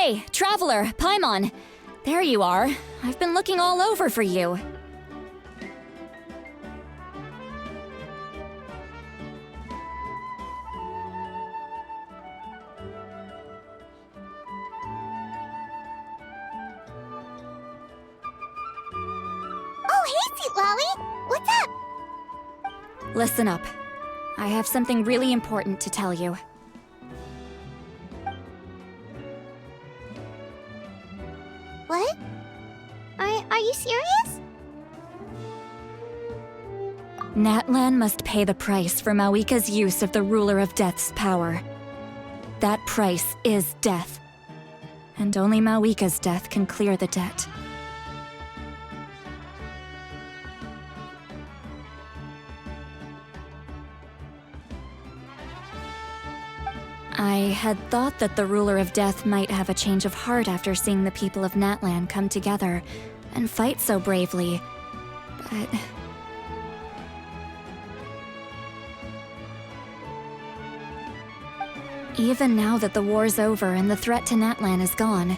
Hey, traveler, Paimon! There you are. I've been looking all over for you. Oh, hey, Sweet Lolly! What's up? Listen up. I have something really important to tell you. What? Are you serious? Natlan must pay the price for Mawuiku's use of the Ruler of Death's power. That price is death. And only Mawuiku's death can clear the debt. I had thought that the Ruler of Death might have a change of heart after seeing the people of Natlan come together and fight so bravely, but... Even now that the war's over and the threat to Natlan is gone,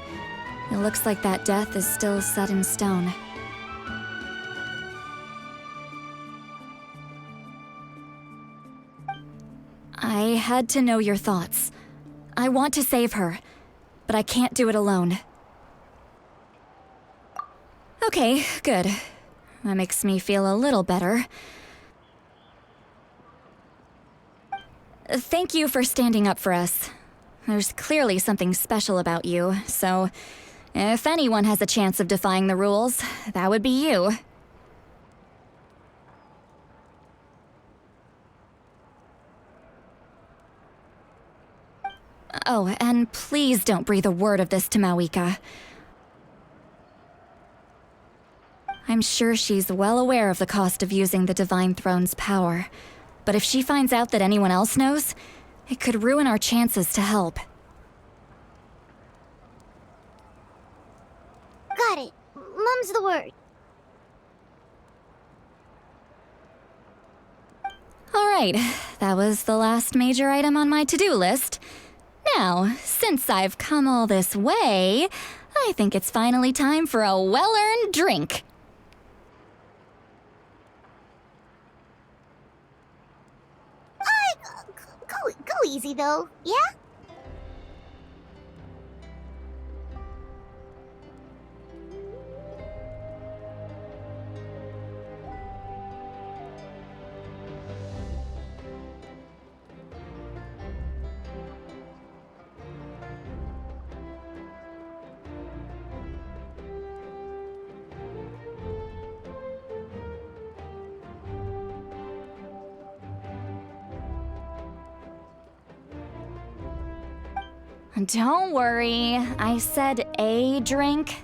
it looks like that death is still set in stone. I had to know your thoughts. I want to save her, but I can't do it alone. Okay, good. That makes me feel a little better. Thank you for standing up for us. There's clearly something special about you, so if anyone has a chance of defying the rules, that would be you. Oh, and please don't breathe a word of this to Mawuika. I'm sure she's well aware of the cost of using the Divine Throne's power. But if she finds out that anyone else knows, it could ruin our chances to help. Got it. Mum's the word. Alright, that was the last major item on my to-do list. Now, since I've come all this way, I think it's finally time for a well-earned drink. Go easy, though, yeah? Don't worry, I said a drink.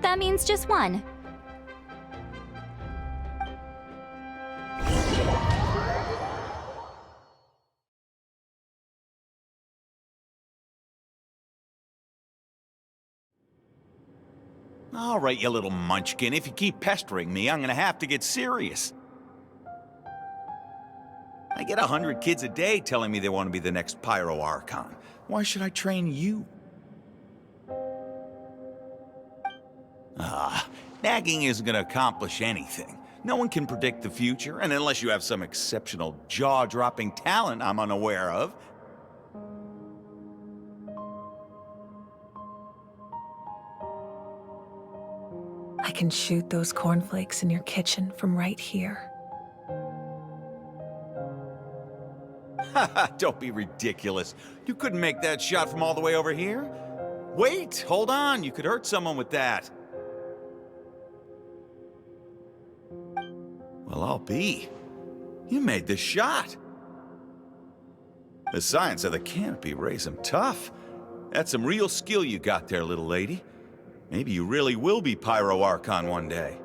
That means just one. All right, you little munchkin, if you keep pestering me, I'm gonna have to get serious. I get 100 kids a day telling me they want to be the next Pyro Archon. Why should I train you? Nagging isn't gonna accomplish anything. No one can predict the future, and unless you have some exceptional jaw-dropping talent I'm unaware of. I can shoot those cornflakes in your kitchen from right here. Haha, don't be ridiculous. You couldn't make that shot from all the way over here? Wait, hold on, you could hurt someone with that. Well, I'll be. You made the shot. The science of the canopy rays him tough. That's some real skill you got there, little lady. Maybe you really will be Pyro Archon one day.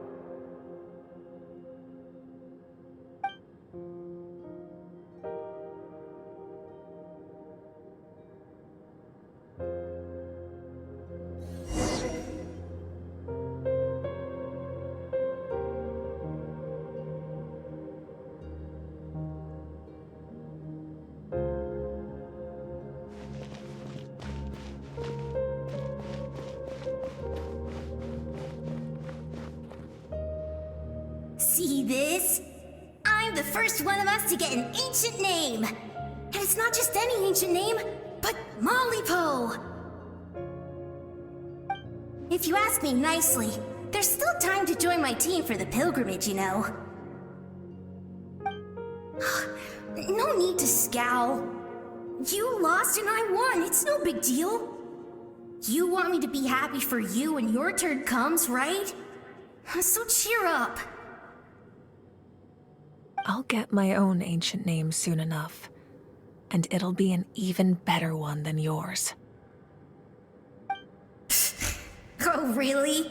see this? I'm the first one of us to get an ancient name. And it's not just any ancient name, but Malipo. If you ask me nicely, there's still time to join my team for the pilgrimage, you know. No need to scowl. You lost and I won, it's no big deal. You want me to be happy for you when your turn comes, right? So cheer up. I'll get my own ancient name soon enough, and it'll be an even better one than yours. Oh, really?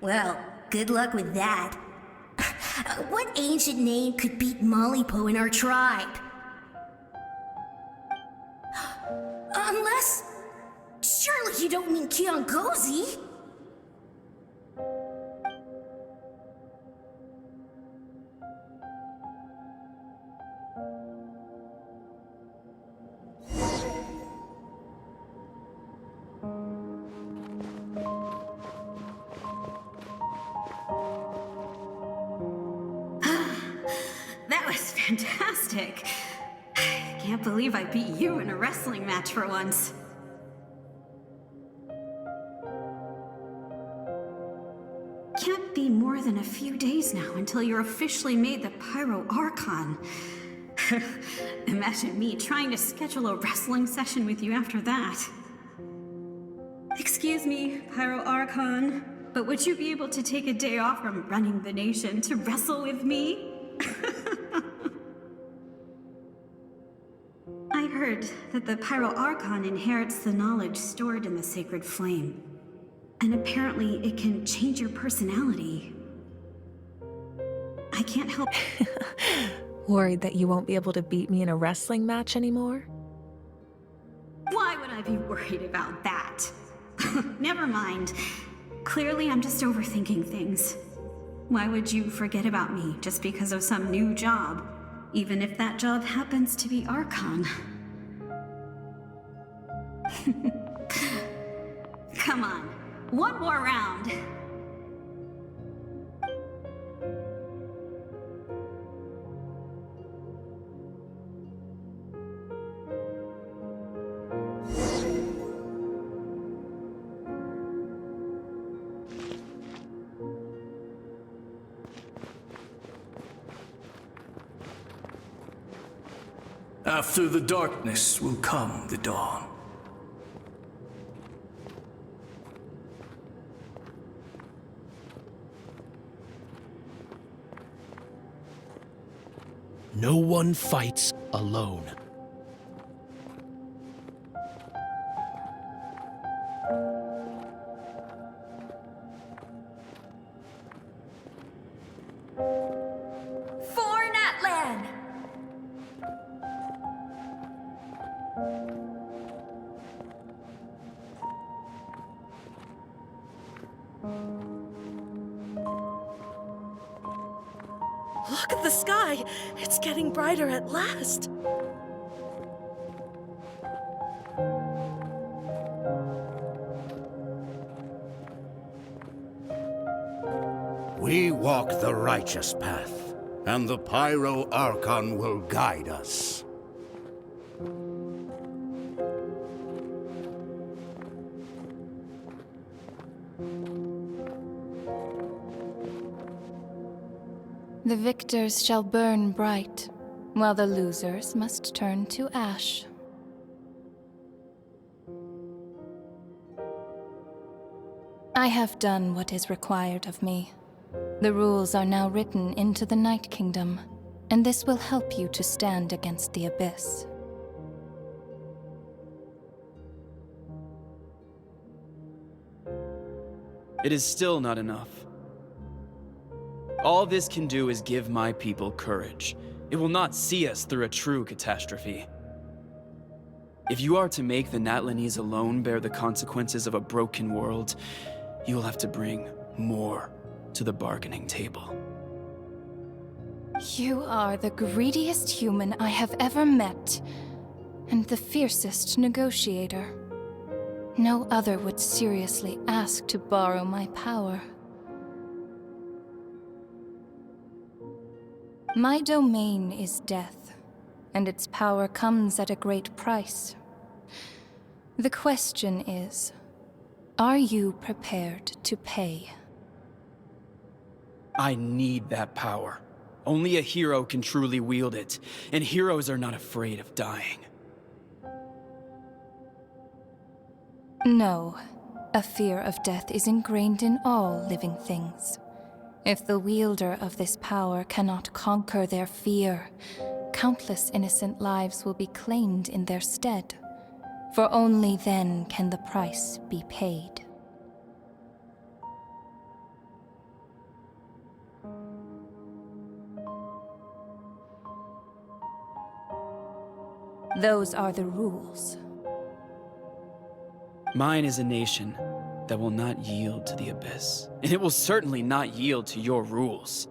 Well, good luck with that. What ancient name could beat Malipo in our tribe? Unless... surely you don't mean Kiangozi? That was fantastic. Can't believe I beat you in a wrestling match for once. Can't be more than a few days now until you're officially made the Pyro Archon. Imagine me trying to schedule a wrestling session with you after that. Excuse me, Pyro Archon, but would you be able to take a day off from running the nation to wrestle with me? I heard that the Pyro Archon inherits the knowledge stored in the sacred flame. And apparently it can change your personality. I can't help... Worried that you won't be able to beat me in a wrestling match anymore? Why would I be worried about that? Never mind. Clearly I'm just overthinking things. Why would you forget about me just because of some new job? Even if that job happens to be Archon. Come on, one more round. After the darkness will come the dawn. No one fights alone. For Natlan! Look at the sky! It's getting brighter at last! We walk the righteous path, and the Pyro Archon will guide us. The victors shall burn bright, while the losers must turn to ash. I have done what is required of me. The rules are now written into the Night Kingdom, and this will help you to stand against the Abyss. It is still not enough. All this can do is give my people courage. It will not see us through a true catastrophe. If you are to make the Natlanese alone bear the consequences of a broken world, you will have to bring more to the bargaining table. You are the greediest human I have ever met, and the fiercest negotiator. No other would seriously ask to borrow my power. My domain is death, and its power comes at a great price. The question is, are you prepared to pay? I need that power. Only a hero can truly wield it, and heroes are not afraid of dying. No, a fear of death is ingrained in all living things. If the wielder of this power cannot conquer their fear, countless innocent lives will be claimed in their stead. For only then can the price be paid. Those are the rules. Mine is a nation that will not yield to the Abyss, and it will certainly not yield to your rules.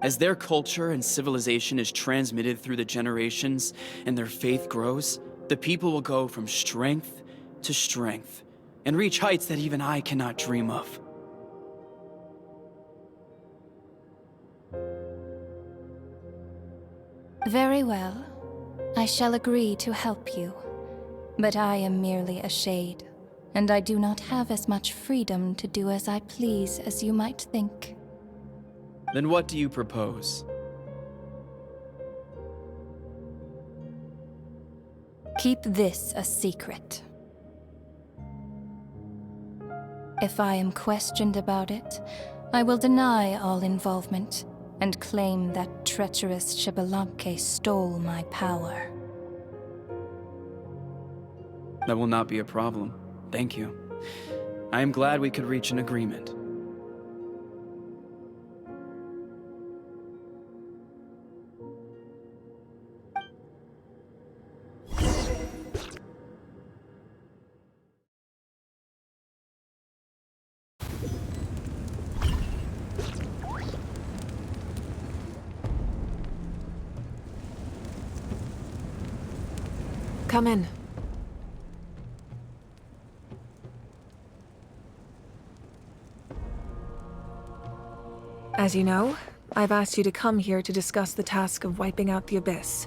As their culture and civilization is transmitted through the generations and their faith grows, the people will go from strength to strength and reach heights that even I cannot dream of. Very well. I shall agree to help you. But I am merely a shade, and I do not have as much freedom to do as I please as you might think. Then what do you propose? Keep this a secret. If I am questioned about it, I will deny all involvement and claim that treacherous Xbalanque stole my power. That will not be a problem. Thank you. I am glad we could reach an agreement. Come in. As you know, I've asked you to come here to discuss the task of wiping out the Abyss.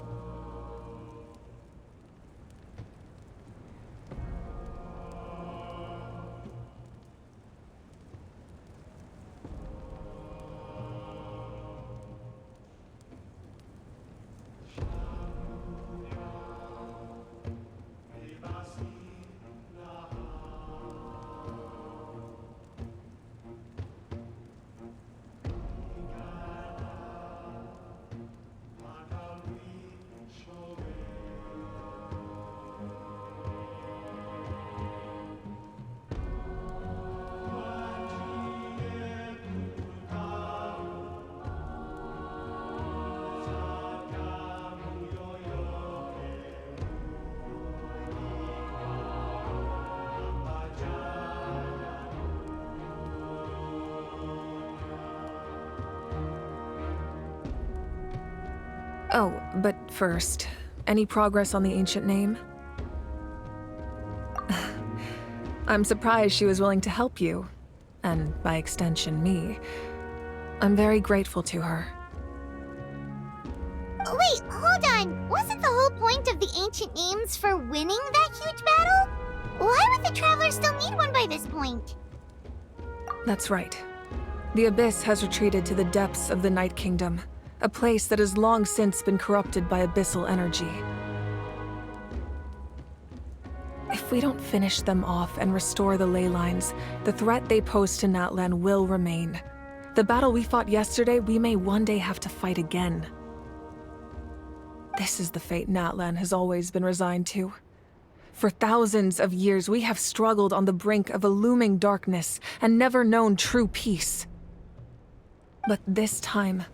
Oh, but first, any progress on the ancient name? I'm surprised she was willing to help you, and by extension me. I'm very grateful to her. Wait, hold on. Wasn't the whole point of the ancient names for winning that huge battle? Why would the Travelers still need one by this point? That's right. The Abyss has retreated to the depths of the Night Kingdom, a place that has long since been corrupted by abyssal energy. If we don't finish them off and restore the ley lines, the threat they pose to Natlan will remain. The battle we fought yesterday, we may one day have to fight again. This is the fate Natlan has always been resigned to. For thousands of years, we have struggled on the brink of a looming darkness and never known true peace. But this time,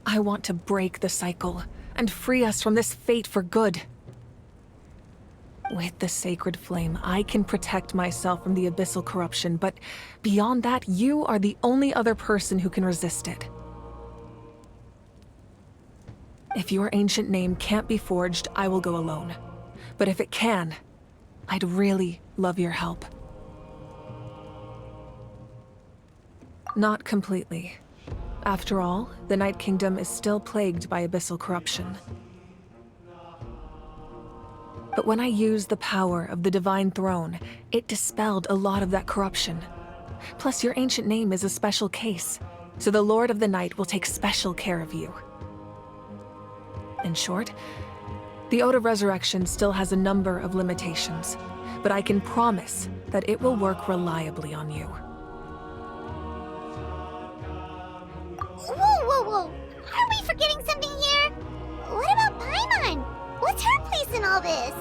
I want to break the cycle and free us from this fate for good. With the sacred flame, I can protect myself from the abyssal corruption, but beyond that, you are the only other person who can resist it. If your ancient name can't be forged, I will go alone. But if it can, I'd really love your help. Not completely. After all, the Night Kingdom is still plagued by abyssal corruption. But when I used the power of the Divine Throne, it dispelled a lot of that corruption. Plus, your ancient name is a special case, so the Lord of the Night will take special care of you. In short, the Ode of Resurrection still has a number of limitations, but I can promise that it will work reliably on you. Whoa! Are we forgetting something here? What about Paimon? What's her place in all this?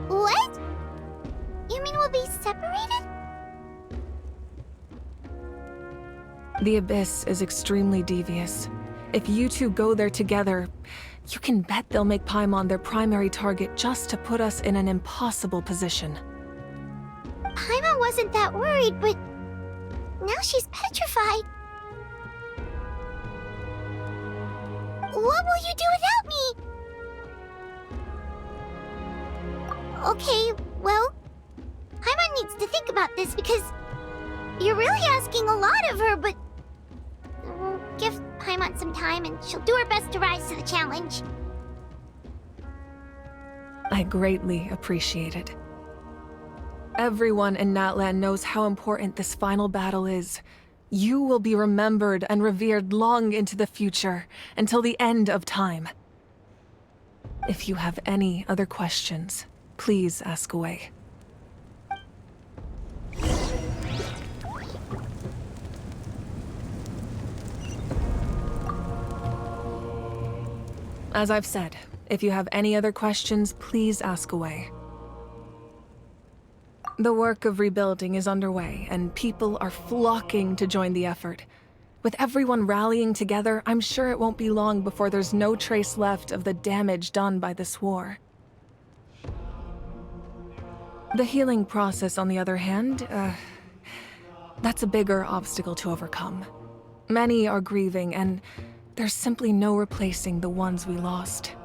What? You mean we'll be separated? The Abyss is extremely devious. If you two go there together, you can bet they'll make Paimon their primary target just to put us in an impossible position. Paimon wasn't that worried, but now she's petrified. What will you do without me? Okay, well, Paimon needs to think about this because you're really asking a lot of her, but we'll give Paimon some time and she'll do her best to rise to the challenge. I greatly appreciate it. Everyone in Natlan knows how important this final battle is. You will be remembered and revered long into the future, until the end of time. If you have any other questions, please ask away. As I've said, if you have any other questions, please ask away. The work of rebuilding is underway, and people are flocking to join the effort. With everyone rallying together, I'm sure it won't be long before there's no trace left of the damage done by this war. The healing process, on the other hand, that's a bigger obstacle to overcome. Many are grieving, and there's simply no replacing the ones we lost.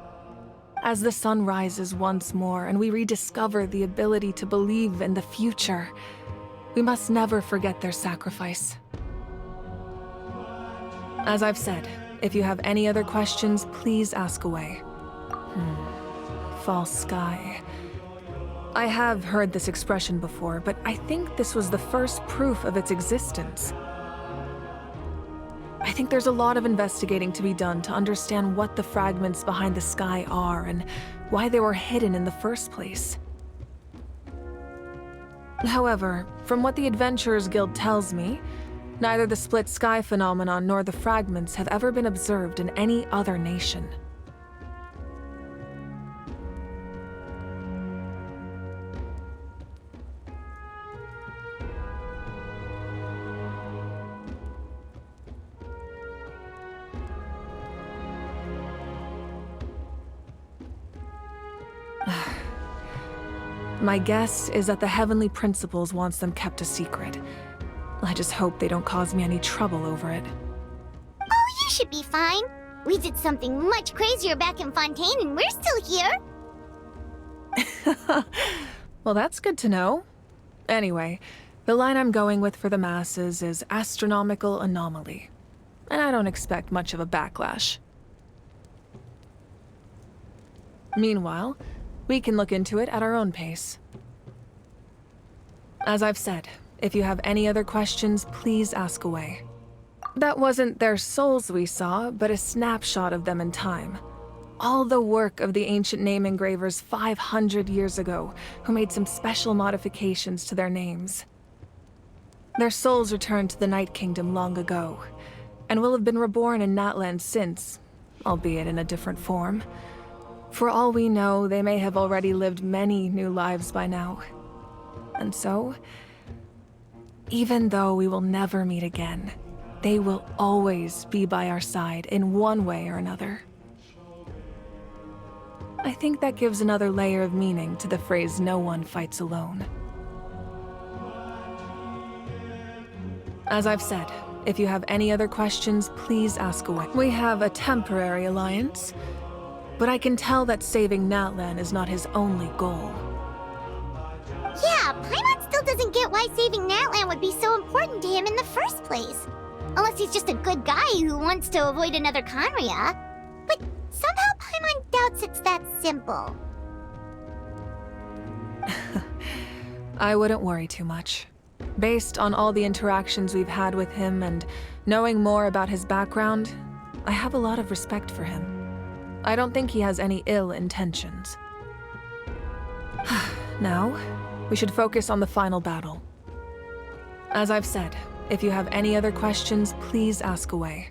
As the sun rises once more and we rediscover the ability to believe in the future, we must never forget their sacrifice. As I've said, if you have any other questions, please ask away. False sky. I have heard this expression before, but I think this was the first proof of its existence. I think there's a lot of investigating to be done to understand what the fragments behind the sky are and why they were hidden in the first place. However, from what the Adventurers Guild tells me, neither the split sky phenomenon nor the fragments have ever been observed in any other nation. My guess is that the Heavenly Principles wants them kept a secret. I just hope they don't cause me any trouble over it. Oh, you should be fine. We did something much crazier back in Fontaine and we're still here. Well, that's good to know. Anyway, the line I'm going with for the masses is astronomical anomaly. And I don't expect much of a backlash. Meanwhile, we can look into it at our own pace. As I've said, if you have any other questions, please ask away. That wasn't their souls we saw, but a snapshot of them in time. All the work of the ancient name engravers 500 years ago, who made some special modifications to their names. Their souls returned to the Night Kingdom long ago, and will have been reborn in Natlan since, albeit in a different form. For all we know, they may have already lived many new lives by now. And so, even though we will never meet again, they will always be by our side in one way or another. I think that gives another layer of meaning to the phrase, "No one fights alone." As I've said, If you have any other questions, please ask away. We have a temporary alliance, but I can tell that saving Natlan is not his only goal. Yeah, Paimon still doesn't get why saving Natlan would be so important to him in the first place. Unless he's just a good guy who wants to avoid another Khaenri'ah. But somehow Paimon doubts it's that simple. I wouldn't worry too much. Based on all the interactions we've had with him and knowing more about his background, I have a lot of respect for him. I don't think he has any ill intentions. Now, we should focus on the final battle. As I've said, if you have any other questions, please ask away.